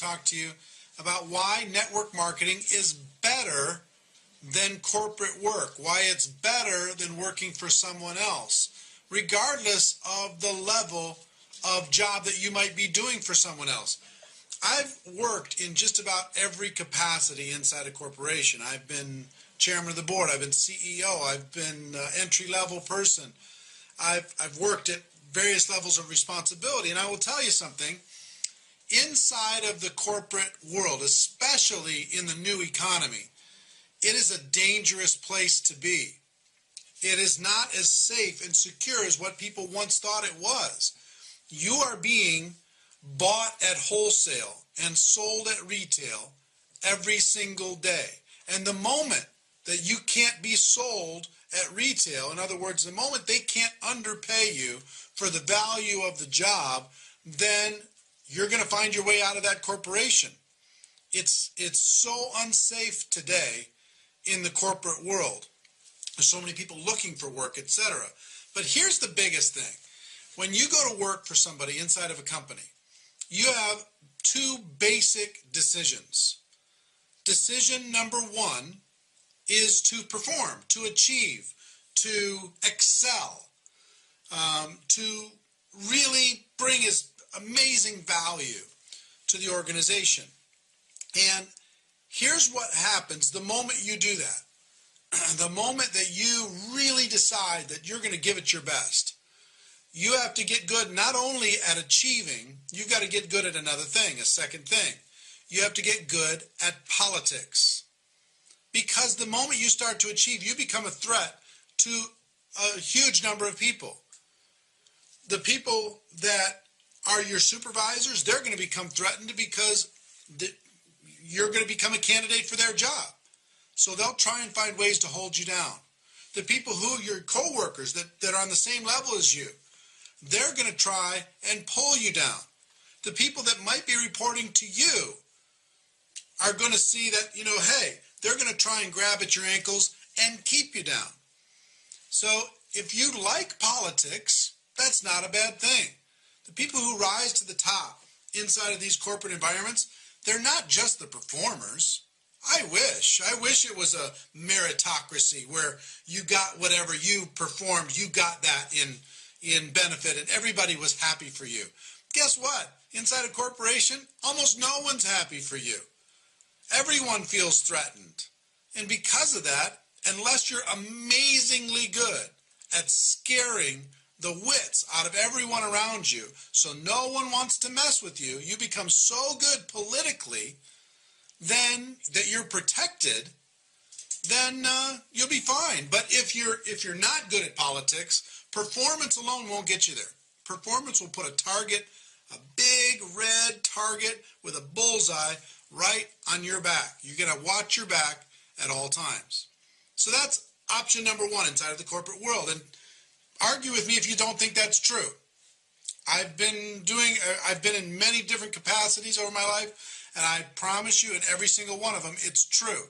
talk to you about why network marketing is better than corporate work, why it's better than working for someone else, regardless of the level of job that you might be doing for someone else. I've worked in just about every capacity inside a corporation. I've been chairman of the board. I've been CEO. I've been entry-level person. I've worked at various levels of responsibility. And I will tell you something. Inside of the corporate world, especially in the new economy, it is a dangerous place to be. It is not as safe and secure as what people once thought it was. You are being bought at wholesale and sold at retail every single day. And the moment that you can't be sold at retail, in other words, the moment they can't underpay you for the value of the job, then you're going to find your way out of that corporation. It's so unsafe today in the corporate world. There's so many people looking for work, etc. But here's the biggest thing. When you go to work for somebody inside of a company, you have two basic decisions. Decision number one is to perform, to achieve, to excel, to really bring his amazing value to the organization. And here's what happens the moment you do that. The moment that you really decide that you're going to give it your best, you have to get good not only at achieving, you've got to get good at another thing, a second thing. You have to get good at politics. Because the moment you start to achieve, you become a threat to a huge number of people. The people that are your supervisors, they're going to become threatened because you're going to become a candidate for their job. So they'll try and find ways to hold you down. The people who are your co-workers that are on the same level as you, they're going to try and pull you down. The people that might be reporting to you are going to see that, hey, they're going to try and grab at your ankles and keep you down. So if you like politics, that's not a bad thing. The people who rise to the top inside of these corporate environments, they're not just the performers. I wish it was a meritocracy where you got whatever you performed, you got that in benefit and everybody was happy for you. Guess what? Inside a corporation, almost no one's happy for you. Everyone feels threatened. And because of that, unless you're amazingly good at scaring the wits out of everyone around you so no one wants to mess with you, you become so good politically then that you're protected, then you'll be fine. But if you're not good at politics, performance alone won't get you there. Performance will put a target, a big red target with a bullseye right on your back. You're going to watch your back at all times. So that's option number one inside of the corporate world. And argue with me if you don't think that's true. I've been in many different capacities over my life, and I promise you in every single one of them, it's true.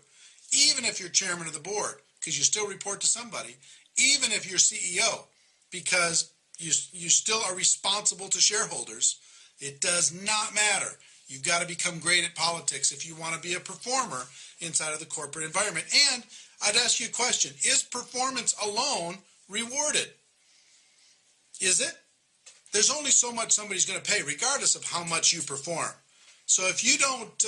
Even if you're chairman of the board, because you still report to somebody, even if you're CEO, because you still are responsible to shareholders, it does not matter. You've got to become great at politics if you want to be a performer inside of the corporate environment. And I'd ask you a question. Is performance alone rewarded? Is it? There's only so much somebody's going to pay, regardless of how much you perform. So if you don't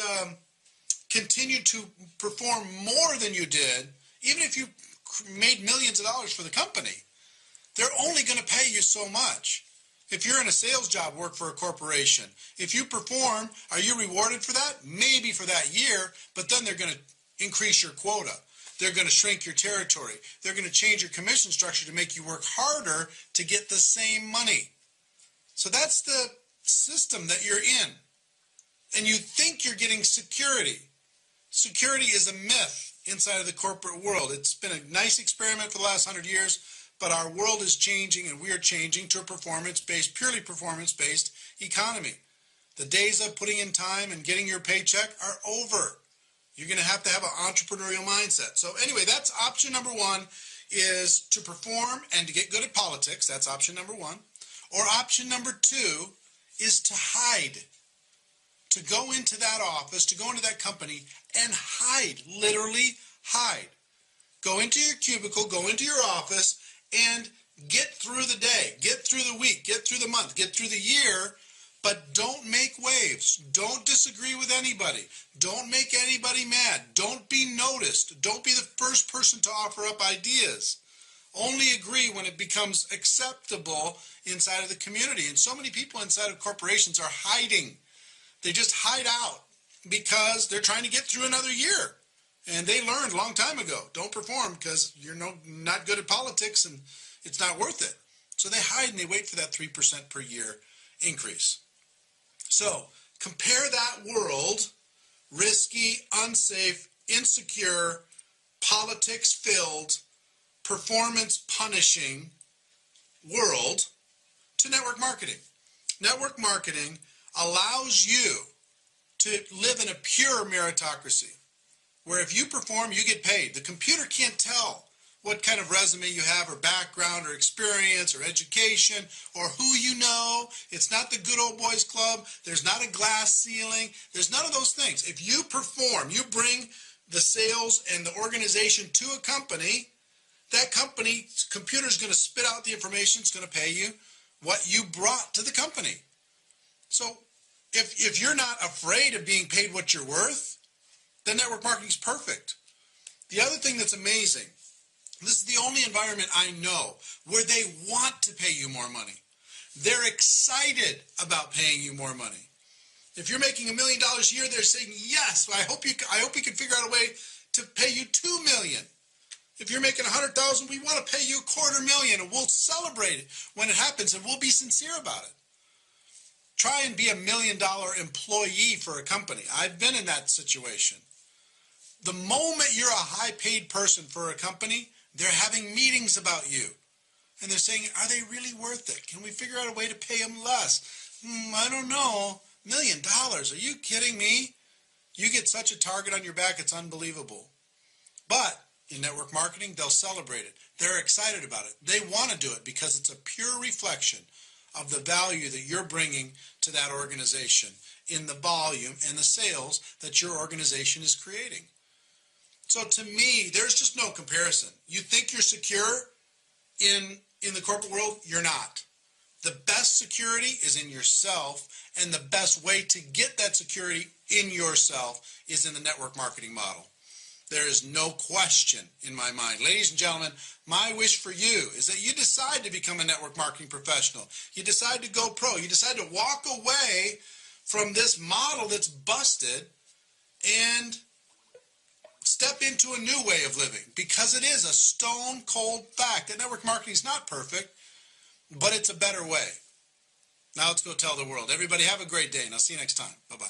continue to perform more than you did, even if you made millions of dollars for the company, they're only going to pay you so much. If you're in a sales job, work for a corporation, if you perform, are you rewarded for that? Maybe for that year, but then they're going to increase your quota. They're going to shrink your territory. They're going to change your commission structure to make you work harder to get the same money. So that's the system that you're in. And you think you're getting security. Security is a myth inside of the corporate world. It's been a nice experiment for the last 100 years, but our world is changing and we are changing to a performance-based, purely performance-based economy. The days of putting in time and getting your paycheck are over. You're going to have an entrepreneurial mindset. So anyway, that's option number one, is to perform and to get good at politics. That's option number one. Or option number two is to hide. to go into that office, to go into that company and hide, literally hide. Go into your cubicle, go into your office, and get through the day, get through the week, get through the month, get through the year, but don't make waves. Don't disagree with anybody. Don't make anybody mad. Don't be noticed. Don't be the first person to offer up ideas. Only agree when it becomes acceptable inside of the community. And so many people inside of corporations are hiding. They just hide out because they're trying to get through another year. And they learned a long time ago, don't perform because you're not good at politics and it's not worth it. So they hide and they wait for that 3% per year increase. So compare that world, risky, unsafe, insecure, politics-filled, performance-punishing world to network marketing. Network marketing allows you to live in a pure meritocracy, where if you perform, you get paid. The computer can't tell what kind of resume you have or background or experience or education or who you know. It's not the good old boys club. There's not a glass ceiling. There's none of those things. If you perform, you bring the sales and the organization to a company, that company's computer is going to spit out the information. It's going to pay you what you brought to the company. So if you're not afraid of being paid what you're worth, then network marketing is perfect. The other thing that's amazing, this is the only environment I know where they want to pay you more money. They're excited about paying you more money. If you're making $1 million a year, they're saying, yes, I hope we can figure out a way to pay you $2 million. If you're making $100,000, we want to pay you $250,000, and we'll celebrate it when it happens, and we'll be sincere about it. Try and be $1 million employee for a company. I've been in that situation. The moment you're a high-paid person for a company, they're having meetings about you. And they're saying, are they really worth it? Can we figure out a way to pay them less? I don't know. $1 million? Are you kidding me? You get such a target on your back, it's unbelievable. But in network marketing, they'll celebrate it. They're excited about it. They want to do it because it's a pure reflection of the value that you're bringing to that organization in the volume and the sales that your organization is creating. So to me, there's just no comparison. You think you're secure in the corporate world? You're not. The best security is in yourself, and the best way to get that security in yourself is in the network marketing model. There is no question in my mind. Ladies and gentlemen, my wish for you is that you decide to become a network marketing professional. You decide to go pro. You decide to walk away from this model that's busted and step into a new way of living, because it is a stone cold fact that network marketing is not perfect, but it's a better way. Now let's go tell the world. Everybody have a great day, and I'll see you next time. Bye-bye.